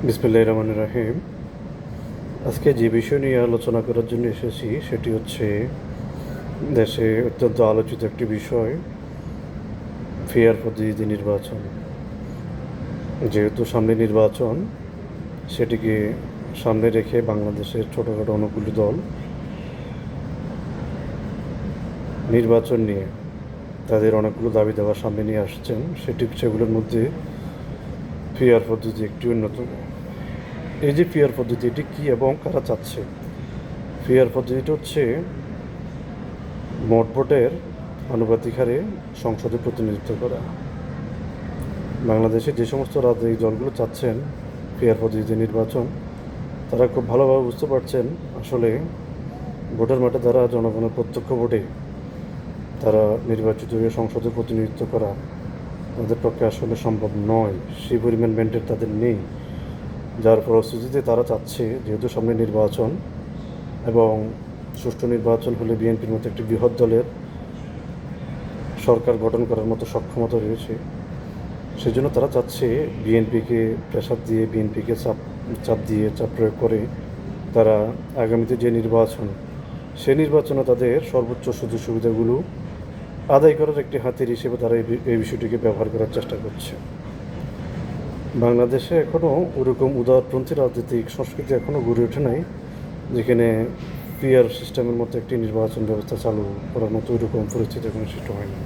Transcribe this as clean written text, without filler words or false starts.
বিসমিল্লাহির রহমানির রহিম। আজকে যে বিষয় নিয়ে আলোচনা করার জন্য এসেছি সেটি হচ্ছে দেশে অত্যন্ত আলোচিত একটি বিষয়, ফেয়ার পদ্ধতিতে নির্বাচন। যেহেতু সামনে নির্বাচন, সেটিকে সামনে রেখে বাংলাদেশের ছোটোখাটো অনেকগুলি দল নির্বাচন নিয়ে তাদের অনেকগুলো দাবি দেওয়া সামনে নিয়ে আসছেন। সেগুলোর মধ্যে ফেয়ার পদ্ধতি একটি অন্যতম। এই যে ফেয়ার পদ্ধতি, এটি কী এবং কারা চাচ্ছে? ফেয়ার পদ্ধতিটা হচ্ছে মোট ভোটের আনুপাতিক হারে সংসদে প্রতিনিধিত্ব করা। বাংলাদেশে যে সমস্ত রাজনৈতিক দলগুলো চাচ্ছেন ফেয়ার পদ্ধতিতে নির্বাচন, তারা খুব ভালোভাবে বুঝতে পারছেন আসলে ভোটের মাঠে দ্বারা জনগণের প্রত্যক্ষ ভোটে তারা নির্বাচিত হয়ে সংসদে প্রতিনিধিত্ব করা তাদের পক্ষে আসলে সম্ভব নয়, সেই পরিমাণ ম্যান্ডেট তাদের নেই। যার ফলশ্রুতিতে তারা চাচ্ছে, যেহেতু সামনে নির্বাচন এবং সুষ্ঠু নির্বাচন হলে বিএনপির মতো একটি বৃহৎ দলের সরকার গঠন করার মতো সক্ষমতা রয়েছে, সেজন্য তারা চাচ্ছে বিএনপিকে প্রেসার দিয়ে, বিএনপিকে চাপ প্রয়োগ করে তারা আগামীতে যে নির্বাচন, সেই নির্বাচনে তাদের সর্বোচ্চ সুযোগ সুবিধাগুলো আদায় করার একটি হাতিয়ার হিসেবে তারা এই বিষয়টিকে ব্যবহার করার চেষ্টা করছে। বাংলাদেশে এখনও ওরকম উদারপন্থী রাজনৈতিক সংস্কৃতি এখনও গড়ে ওঠে নাই, যেখানে পিআর সিস্টেমের মতো একটি নির্বাচন ব্যবস্থা চালু করার মতো ওইরকম পরিস্থিতি এখনো সৃষ্টি হয়নি।